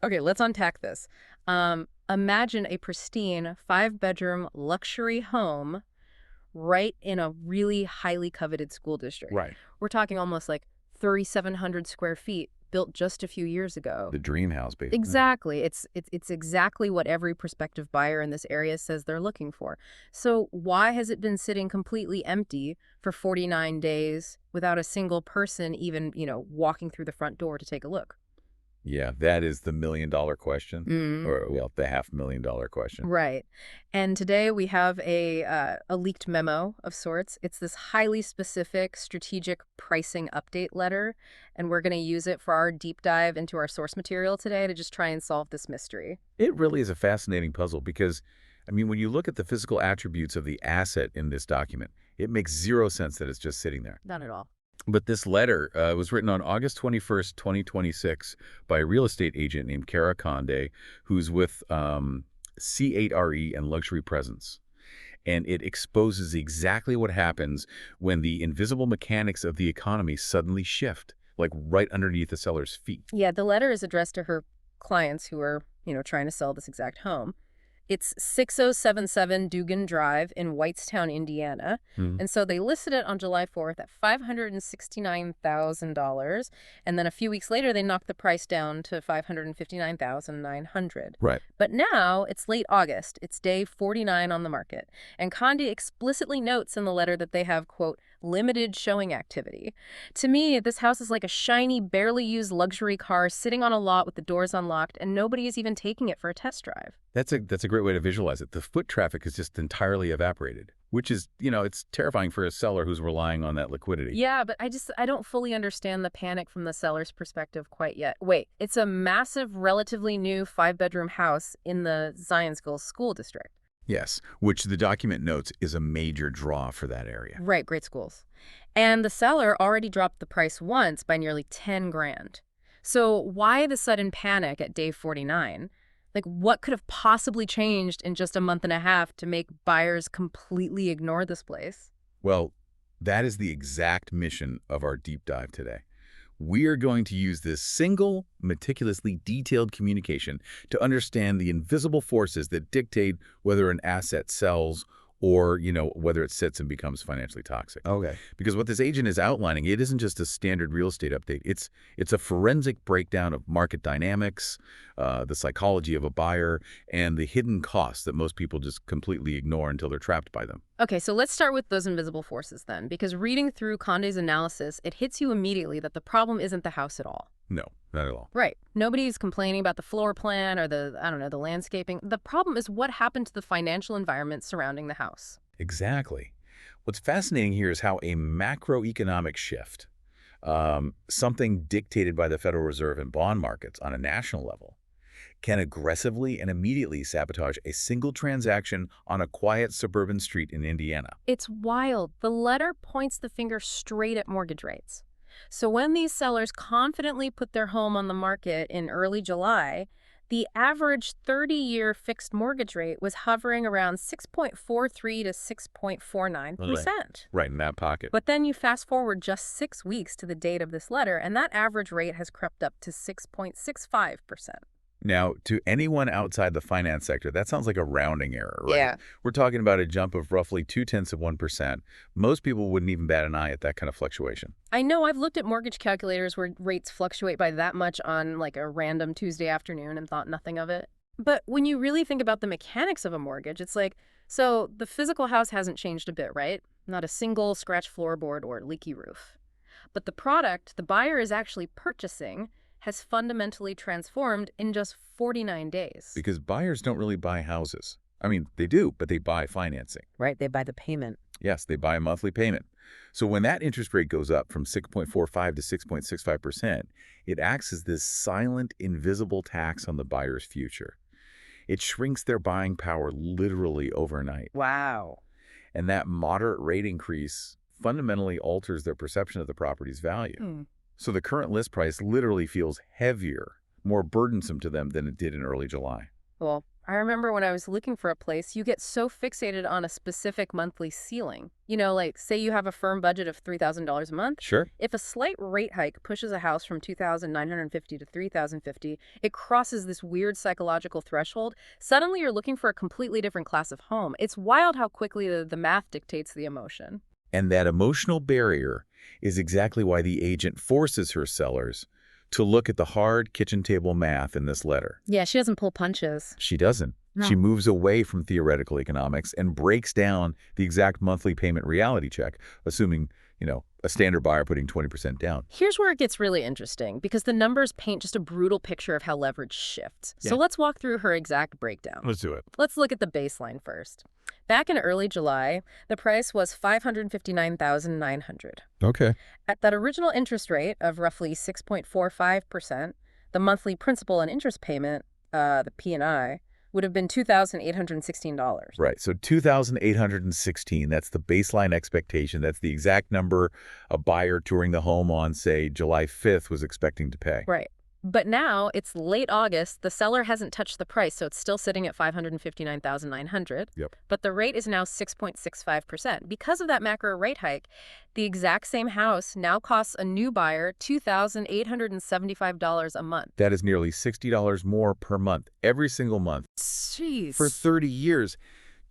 Okay, let's unpack this. Imagine a pristine 5-bedroom luxury home right in a really highly coveted school district. Right. We're talking almost like 3,700 square feet, built just a few years ago. The dream house, basically. Exactly. It's exactly what every prospective buyer in this area says they're looking for. So why has it been sitting completely empty for 49 days without a single person even, walking through the front door to take a look? Yeah, that is the million-dollar question, Mm. or, well, the $500,000 question. Right. And today we have a leaked memo of sorts. It's this highly specific strategic pricing update letter, and we're going to use it for our deep dive into our source material today to just try and solve this mystery. It really is a fascinating puzzle because, I mean, when you look at the physical attributes of the asset in this document, it makes zero sense that it's just sitting there. Not at all. But this letter was written on August 21st, 2026 by a real estate agent named Kara Conde, who's with C8RE and Luxury Presence. And it exposes exactly what happens when the invisible mechanics of the economy suddenly shift, like right underneath the seller's feet. Yeah, the letter is addressed to her clients who are, trying to sell this exact home. It's 6077 Dugan Drive in Whitestown, Indiana. Hmm. And so they listed it on July 4th at $569,000. And then a few weeks later, they knocked the price down to $559,900. Right. But now it's late August. It's day 49 on the market. And Conde explicitly notes in the letter that they have, quote, limited showing activity. To me, this house is like a shiny, barely used luxury car sitting on a lot with the doors unlocked, and nobody is even taking it for a test drive. That's a great way to visualize it. The foot traffic is just entirely evaporated, which is, it's terrifying for a seller who's relying on that liquidity. Yeah, but I don't fully understand the panic from the seller's perspective quite yet. Wait, it's a massive, relatively new 5-bedroom house in the Zionsville school district. Yes, which the document notes is a major draw for that area. Right, great schools. And the seller already dropped the price once by nearly 10 grand. So why the sudden panic at day 49? Like, what could have possibly changed in just a month and a half to make buyers completely ignore this place? Well, that is the exact mission of our deep dive today. We are going to use this single, meticulously detailed communication to understand the invisible forces that dictate whether an asset sells or, whether it sits and becomes financially toxic. Okay. Because what this agent is outlining, it isn't just a standard real estate update. It's a forensic breakdown of market dynamics, the psychology of a buyer, and the hidden costs that most people just completely ignore until they're trapped by them. Okay, so let's start with those invisible forces then, because reading through Conde's analysis, it hits you immediately that the problem isn't the house at all. No, not at all. Right. Nobody's complaining about the floor plan or the landscaping. The problem is what happened to the financial environment surrounding the house. Exactly. What's fascinating here is how a macroeconomic shift, something dictated by the Federal Reserve and bond markets on a national level, can aggressively and immediately sabotage a single transaction on a quiet suburban street in Indiana. It's wild. The letter points the finger straight at mortgage rates. So when these sellers confidently put their home on the market in early July, the average 30-year fixed mortgage rate was hovering around 6.43 to 6.49%. Right in that pocket. But then you fast forward just 6 weeks to the date of this letter, and that average rate has crept up to 6.65%. Now, to anyone outside the finance sector, that sounds like a rounding error, right? Yeah. We're talking about a jump of roughly 0.2%. Most people wouldn't even bat an eye at that kind of fluctuation. I know I've looked at mortgage calculators where rates fluctuate by that much on like a random Tuesday afternoon and thought nothing of it. But when you really think about the mechanics of a mortgage, it's like, so the physical house hasn't changed a bit, right? Not a single scratch floorboard or leaky roof. But the product the buyer is actually purchasing has fundamentally transformed in just 49 days. Because buyers don't really buy houses. I mean, they do, but they buy financing. Right, they buy the payment. Yes, they buy a monthly payment. So when that interest rate goes up from 6.45 to 6.65%, it acts as this silent, invisible tax on the buyer's future. It shrinks their buying power literally overnight. Wow. And that moderate rate increase fundamentally alters their perception of the property's value. So the current list price literally feels heavier, more burdensome to them than it did in early July. Well, I remember when I was looking for a place, you get so fixated on a specific monthly ceiling. Like say you have a firm budget of $3,000 a month. Sure. If a slight rate hike pushes a house from 2,950 to 3,050, it crosses this weird psychological threshold. Suddenly you're looking for a completely different class of home. It's wild how quickly the math dictates the emotion. And that emotional barrier is exactly why the agent forces her sellers to look at the hard kitchen table math in this letter. Yeah, she doesn't pull punches. She doesn't. No. She moves away from theoretical economics and breaks down the exact monthly payment reality check, assuming, a standard buyer putting 20% down. Here's where it gets really interesting, because the numbers paint just a brutal picture of how leverage shifts. So Yeah. let's walk through her exact breakdown. Let's do it. Let's look at the baseline first. Back in early July, the price was $559,900. Okay. At that original interest rate of roughly 6.45%, the monthly principal and interest payment, the P&I, would have been $2,816. Right. So 2,816, that's the baseline expectation. That's the exact number a buyer touring the home on, say, July 5th was expecting to pay. Right. But now it's late August. The seller hasn't touched the price, so it's still sitting at $559,900. Yep. But the rate is now 6.65%. Because of that macro rate hike, the exact same house now costs a new buyer $2,875 a month. That is nearly $60 more per month, every single month, Jeez. for 30 years.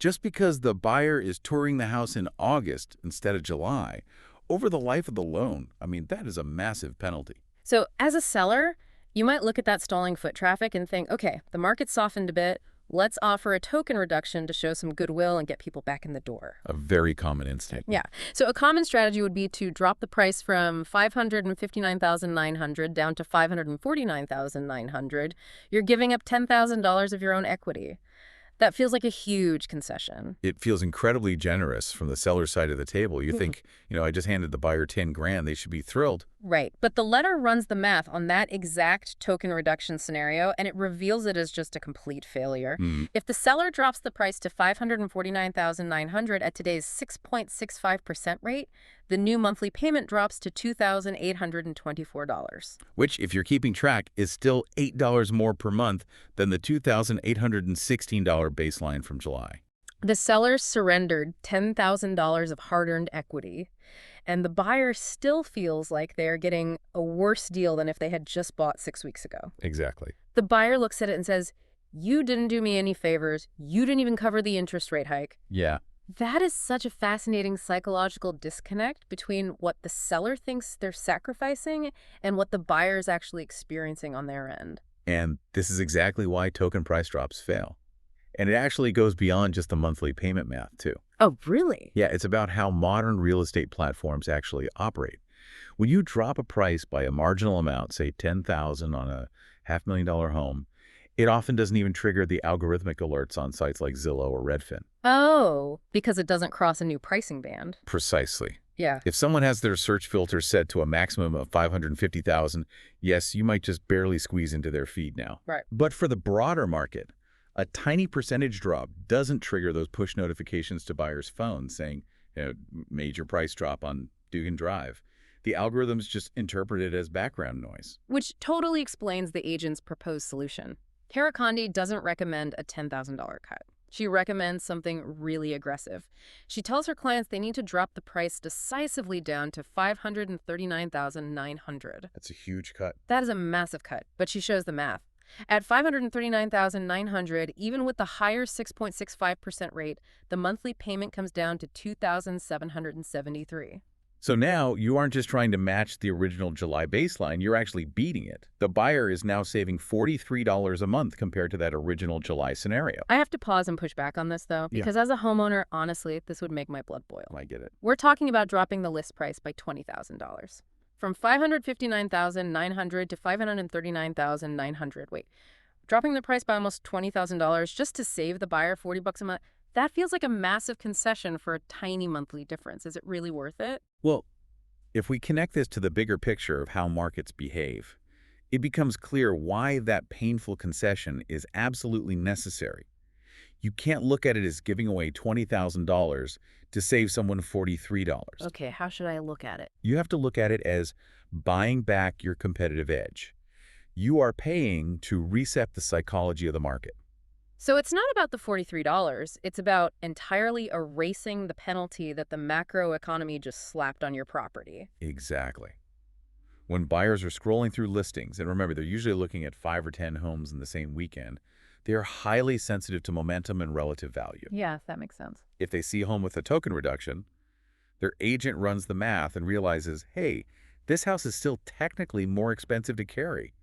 Just because the buyer is touring the house in August instead of July, over the life of the loan, that is a massive penalty. So as a seller, you might look at that stalling foot traffic and think, okay, the market's softened a bit. Let's offer a token reduction to show some goodwill and get people back in the door. A very common instinct. Yeah. So a common strategy would be to drop the price from $559,900 down to $549,900. You're giving up $10,000 of your own equity. That feels like a huge concession. It feels incredibly generous from the seller's side of the table. You think, I just handed the buyer 10 grand, they should be thrilled. Right. But the letter runs the math on that exact token reduction scenario, and it reveals it as just a complete failure. If the seller drops the price to $549,900 at today's 6.65% rate, the new monthly payment drops to $2,824. Which, if you're keeping track, is still $8 more per month than the $2,816 baseline from July. The seller surrendered $10,000 of hard-earned equity, and the buyer still feels like they're getting a worse deal than if they had just bought 6 weeks ago. Exactly. The buyer looks at it and says, "You didn't do me any favors. You didn't even cover the interest rate hike." Yeah. That is such a fascinating psychological disconnect between what the seller thinks they're sacrificing and what the buyer is actually experiencing on their end. And this is exactly why token price drops fail. And it actually goes beyond just the monthly payment math, too. Oh, really? Yeah, it's about how modern real estate platforms actually operate. When you drop a price by a marginal amount, say $10,000 on a $500,000 home, it often doesn't even trigger the algorithmic alerts on sites like Zillow or Redfin. Oh, because it doesn't cross a new pricing band. Precisely. Yeah. If someone has their search filter set to a maximum of 550,000, yes, you might just barely squeeze into their feed now. Right. But for the broader market, a tiny percentage drop doesn't trigger those push notifications to buyers' phones saying, major price drop on Dugan Drive. The algorithms just interpret it as background noise. Which totally explains the agent's proposed solution. Kara Condé doesn't recommend a $10,000 cut. She recommends something really aggressive. She tells her clients they need to drop the price decisively down to $539,900. That's a huge cut. That is a massive cut, but she shows the math. At $539,900, even with the higher 6.65% rate, the monthly payment comes down to $2,773. So now you aren't just trying to match the original July baseline, you're actually beating it. The buyer is now saving $43 a month compared to that original July scenario. I have to pause and push back on this, though, because as a homeowner, honestly, this would make my blood boil. I get it. We're talking about dropping the list price by $20,000. From $559,900 to $539,900. Wait, dropping the price by almost $20,000 just to save the buyer $40 a month? That feels like a massive concession for a tiny monthly difference. Is it really worth it? Well, if we connect this to the bigger picture of how markets behave, it becomes clear why that painful concession is absolutely necessary. You can't look at it as giving away $20,000 to save someone $43. Okay, how should I look at it? You have to look at it as buying back your competitive edge. You are paying to reset the psychology of the market. So it's not about the $43. It's about entirely erasing the penalty that the macroeconomy just slapped on your property. Exactly. When buyers are scrolling through listings, and remember, they're usually looking at 5 or 10 homes in the same weekend, they are highly sensitive to momentum and relative value. Yeah, that makes sense. If they see a home with a token reduction, their agent runs the math and realizes, hey, this house is still technically more expensive to carry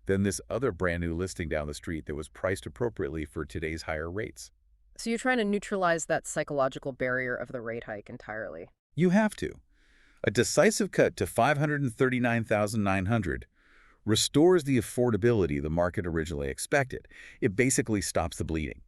than this other brand new listing down the street that was priced appropriately for today's higher rates. So you're trying to neutralize that psychological barrier of the rate hike entirely. You have to. A decisive cut to $539,900 restores the affordability the market originally expected. It basically stops the bleeding.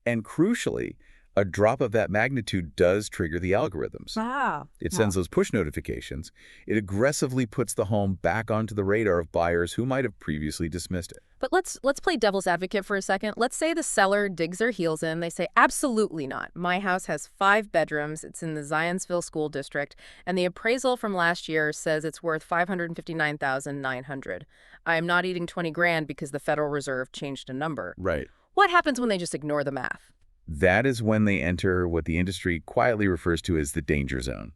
And crucially, a drop of that magnitude does trigger the algorithms. Wow. It sends those push notifications. It aggressively puts the home back onto the radar of buyers who might have previously dismissed it. But let's play devil's advocate for a second. Let's say the seller digs their heels in. They say, absolutely not. My house has 5 bedrooms. It's in the Zionsville School District, and the appraisal from last year says it's worth $559,900. I am not eating 20 grand because the Federal Reserve changed a number. Right. What happens when they just ignore the math? That is when they enter what the industry quietly refers to as the danger zone.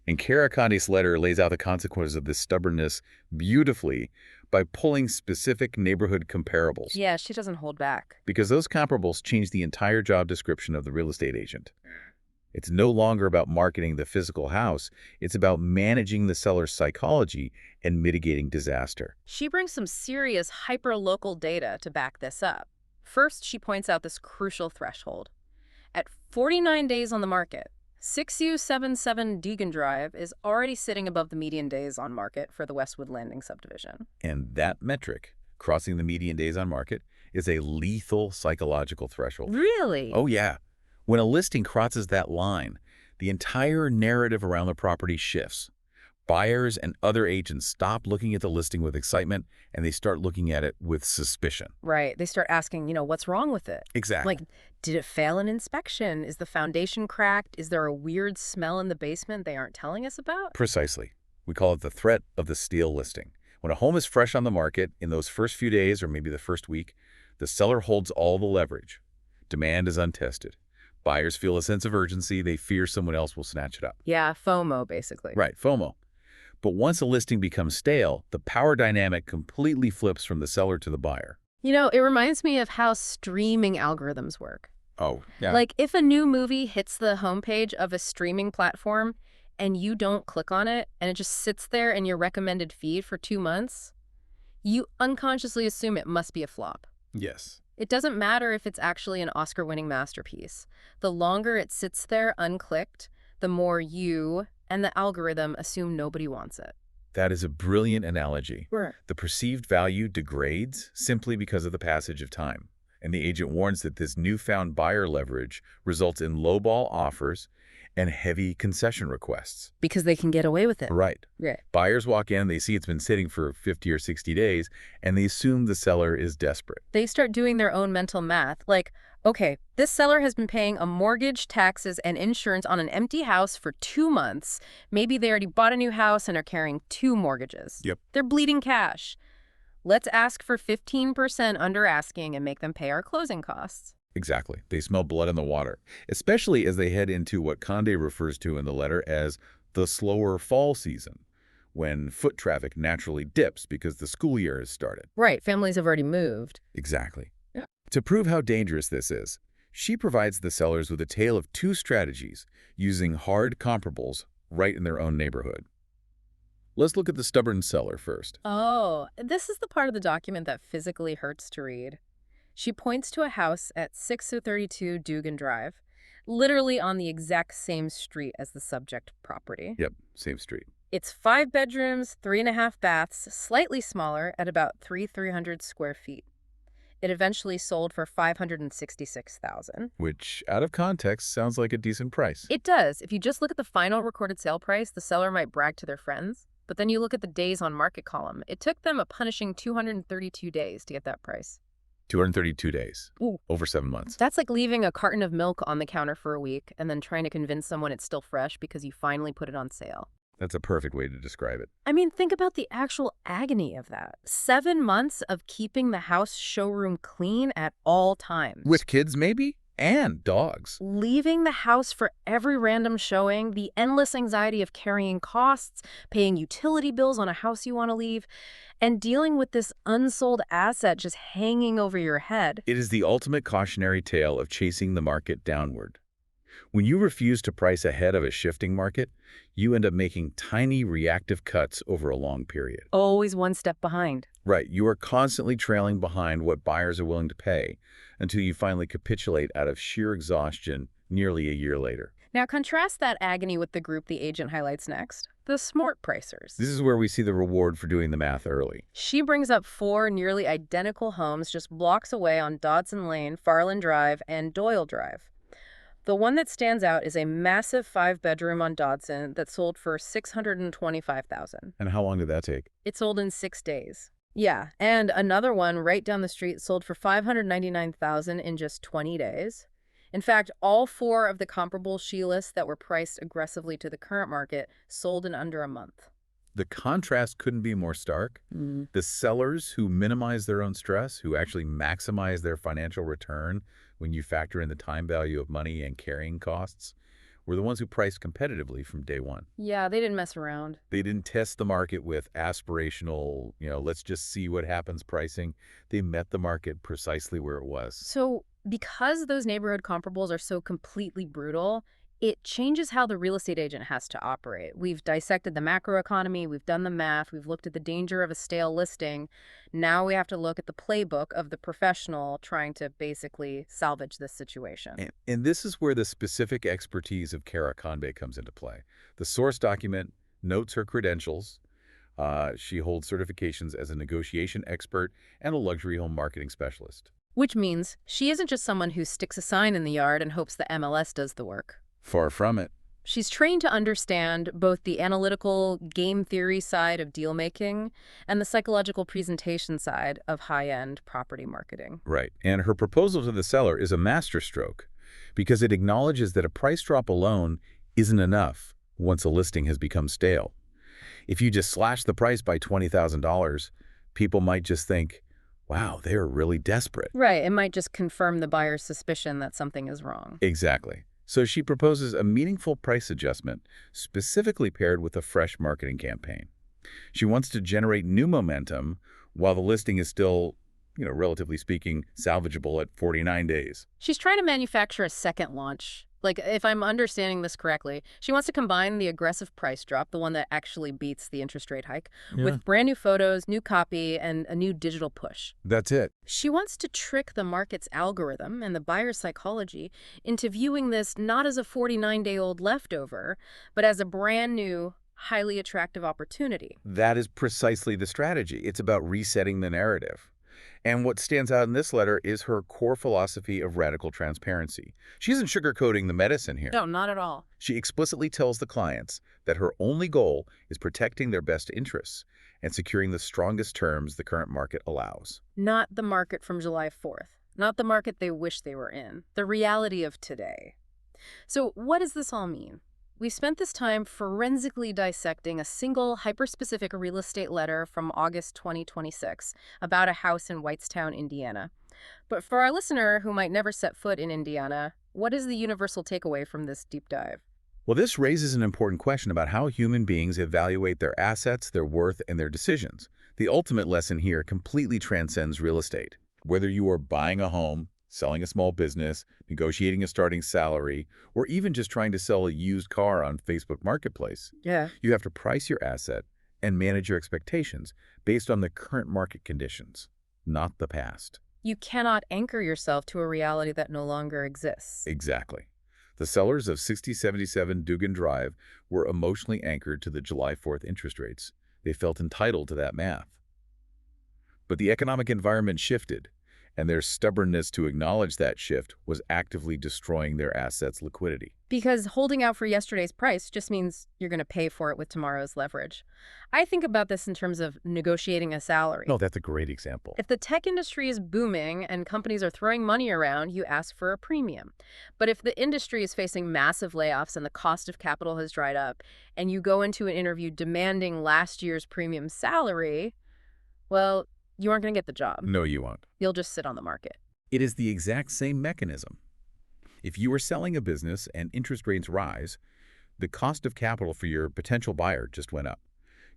And Karakandi's letter lays out the consequences of this stubbornness beautifully by pulling specific neighborhood comparables. Yeah, she doesn't hold back. Because those comparables change the entire job description of the real estate agent. It's no longer about marketing the physical house. It's about managing the seller's psychology and mitigating disaster. She brings some serious hyper-local data to back this up. First, she points out this crucial threshold. At 49 days on the market, 6077 Dugan Drive is already sitting above the median days on market for the Westwood Landing subdivision. And that metric, crossing the median days on market, is a lethal psychological threshold. Really? Oh, yeah. When a listing crosses that line, the entire narrative around the property shifts. Buyers and other agents stop looking at the listing with excitement, and they start looking at it with suspicion. Right. They start asking, what's wrong with it? Exactly. Like, did it fail an inspection? Is the foundation cracked? Is there a weird smell in the basement they aren't telling us about? Precisely. We call it the threat of the steal listing. When a home is fresh on the market, in those first few days or maybe the first week, the seller holds all the leverage. Demand is untested. Buyers feel a sense of urgency. They fear someone else will snatch it up. Yeah, FOMO, basically. Right, FOMO. But once a listing becomes stale, the power dynamic completely flips from the seller to the buyer. It reminds me of how streaming algorithms work. Oh, yeah. Like, if a new movie hits the homepage of a streaming platform and you don't click on it and it just sits there in your recommended feed for 2 months, you unconsciously assume it must be a flop. Yes. It doesn't matter if it's actually an Oscar-winning masterpiece. The longer it sits there unclicked, the more you and the algorithm assume nobody wants it. That is a brilliant analogy. Right. The perceived value degrades simply because of the passage of time. And the agent warns that this newfound buyer leverage results in lowball offers and heavy concession requests. Because they can get away with it. Right. Right. Buyers walk in, they see it's been sitting for 50 or 60 days, and they assume the seller is desperate. They start doing their own mental math. Like, okay, this seller has been paying a mortgage, taxes, and insurance on an empty house for 2 months. Maybe they already bought a new house and are carrying 2 mortgages. Yep. They're bleeding cash. Let's ask for 15% under asking and make them pay our closing costs. Exactly. They smell blood in the water, especially as they head into what Conde refers to in the letter as the slower fall season, when foot traffic naturally dips because the school year has started. Right. Families have already moved. Exactly. Yeah. To prove how dangerous this is, she provides the sellers with a tale of 2 strategies using hard comparables right in their own neighborhood. Let's look at the stubborn seller first. Oh, this is the part of the document that physically hurts to read. She points to a house at 6032 Dugan Drive, literally on the exact same street as the subject property. Yep, same street. It's 5 bedrooms, 3.5 baths, slightly smaller at about 300 square feet. It eventually sold for $566,000. Which, out of context, sounds like a decent price. It does. If you just look at the final recorded sale price, the seller might brag to their friends. But then you look at the days on market column. It took them a punishing 232 days to get that price. 232 days. Ooh. Over 7 months. That's like leaving a carton of milk on the counter for a week and then trying to convince someone it's still fresh because you finally put it on sale. That's a perfect way to describe it. I mean, think about the actual agony of that. 7 months of keeping the house showroom clean at all times. With kids, maybe? And dogs. Leaving the house for every random showing, the endless anxiety of carrying costs, paying utility bills on a house you want to leave, and dealing with this unsold asset just hanging over your head. It is the ultimate cautionary tale of chasing the market downward. When you refuse to price ahead of a shifting market, you end up making tiny reactive cuts over a long period. Always one step behind. Right, you are constantly trailing behind what buyers are willing to pay until you finally capitulate out of sheer exhaustion nearly a year later. Now contrast that agony with the group the agent highlights next, the smart pricers. This is where we see the reward for doing the math early. She brings up 4 nearly identical homes just blocks away on Dodson Lane, Farland Drive, and Doyle Drive. The one that stands out is a massive 5-bedroom on Dodson that sold for $625,000. And how long did that take? It sold in 6 days. Yeah, and another one right down the street sold for $599,000 in just 20 days. In fact, all 4 of the comparables she lists that were priced aggressively to the current market sold in under a month. The contrast couldn't be more stark. The sellers who minimize their own stress, who actually maximize their financial return when you factor in the time value of money and carrying costs, were the ones who priced competitively from day one. Yeah, they didn't mess around. They didn't test the market with aspirational, let's just see what happens pricing. They met the market precisely where it was. So because those neighborhood comparables are so completely brutal, it changes how the real estate agent has to operate. We've dissected the macroeconomy, we've done the math, we've looked at the danger of a stale listing. Now we have to look at the playbook of the professional trying to basically salvage this situation. And this is where the specific expertise of Kara Conde comes into play. The source document notes her credentials. She holds certifications as a negotiation expert and a luxury home marketing specialist. Which means she isn't just someone who sticks a sign in the yard and hopes the MLS does the work. Far from it. She's trained to understand both the analytical game theory side of deal making and the psychological presentation side of high-end property marketing. Right. And her proposal to the seller is a masterstroke because it acknowledges that a price drop alone isn't enough once a listing has become stale. If you just slash the price by $20,000, people might just think, wow, they are really desperate. Right. It might just confirm the buyer's suspicion that something is wrong. Exactly. So she proposes a meaningful price adjustment, specifically paired with a fresh marketing campaign. She wants to generate new momentum while the listing is still, relatively speaking, salvageable at 49 days. She's trying to manufacture a second launch. Like, if I'm understanding this correctly, she wants to combine the aggressive price drop, the one that actually beats the interest rate hike, with brand new photos, new copy, and a new digital push. That's it. She wants to trick the market's algorithm and the buyer's psychology into viewing this not as a 49-day-old leftover, but as a brand new, highly attractive opportunity. That is precisely the strategy. It's about resetting the narrative. And what stands out in this letter is her core philosophy of radical transparency. She isn't sugarcoating the medicine here. No, not at all. She explicitly tells the clients that her only goal is protecting their best interests and securing the strongest terms the current market allows. Not the market from July 4th. Not the market they wish they were in. The reality of today. So what does this all mean? We spent this time forensically dissecting a single hyper-specific real estate letter from August 2026 about a house in Whitestown, Indiana. But for our listener who might never set foot in Indiana, what is the universal takeaway from this deep dive? Well, this raises an important question about how human beings evaluate their assets, their worth, and their decisions. The ultimate lesson here completely transcends real estate. Whether you are buying a home, selling a small business, negotiating a starting salary, or even just trying to sell a used car on Facebook Marketplace, you have to price your asset and manage your expectations based on the current market conditions, not the past. You cannot anchor yourself to a reality that no longer exists. Exactly. The sellers of 6077 Dugan Drive were emotionally anchored to the July 4th interest rates. They felt entitled to that math. But the economic environment shifted, and their stubbornness to acknowledge that shift was actively destroying their assets' liquidity. Because holding out for yesterday's price just means you're going to pay for it with tomorrow's leverage. I think about this in terms of negotiating a No, salary. that's a great example. If the tech industry is booming and companies are throwing money around, you ask for a premium. But if the industry is facing massive layoffs and the cost of capital has dried up, and you go into an interview demanding last year's premium salary, well, you aren't going to get the job. No, you won't. You'll just sit on the market. It is the exact same mechanism. If you are selling a business and interest rates rise, the cost of capital for your potential buyer just went up.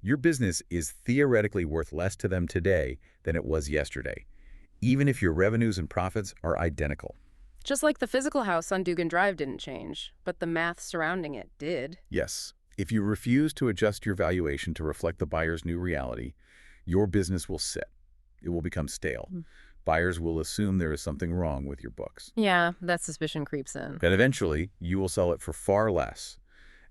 Your business is theoretically worth less to them today than it was yesterday, even if your revenues and profits are identical. Just like the physical house on Dugan Drive didn't change, but the math surrounding it did. Yes, if you refuse to adjust your valuation to reflect the buyer's new reality, your business will sit. It will become stale. Buyers will assume there is something wrong with your books. Yeah, that suspicion creeps in. And eventually, you will sell it for far less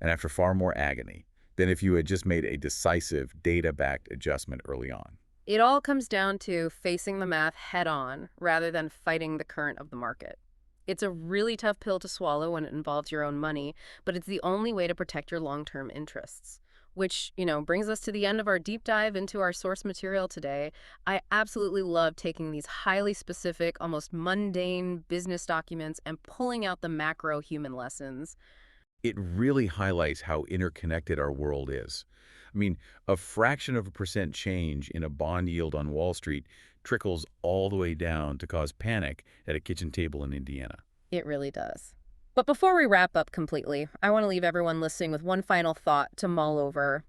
and after far more agony than if you had just made a decisive, data-backed adjustment early on. It all comes down to facing the math head on rather than fighting the current of the market. It's a really tough pill to swallow when it involves your own money, but it's the only way to protect your long-term interests. Which, brings us to the end of our deep dive into our source material today. I absolutely love taking these highly specific, almost mundane business documents and pulling out the macro human lessons. It really highlights how interconnected our world is. I mean, a fraction of a percent change in a bond yield on Wall Street trickles all the way down to cause panic at a kitchen table in Indiana. It really does. But before we wrap up completely, I want to leave everyone listening with one final thought to mull over.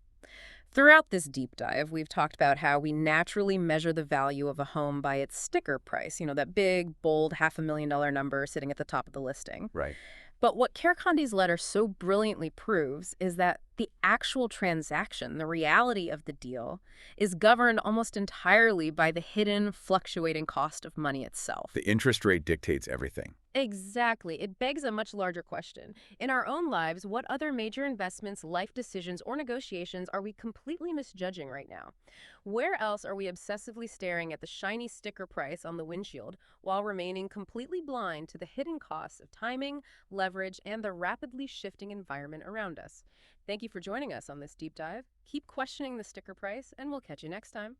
Throughout this deep dive, we've talked about how we naturally measure the value of a home by its sticker price, that big, bold $500,000 number sitting at the top of the listing. Right. But what Karakandi's letter so brilliantly proves is that the actual transaction, the reality of the deal, is governed almost entirely by the hidden, fluctuating cost of money itself. The interest rate dictates everything. Exactly. It begs a much larger question. In our own lives, what other major investments, life decisions, or negotiations are we completely misjudging right now? Where else are we obsessively staring at the shiny sticker price on the windshield while remaining completely blind to the hidden costs of timing, leverage, and the rapidly shifting environment around us? Thank you for joining us on this deep dive. Keep questioning the sticker price, and we'll catch you next time.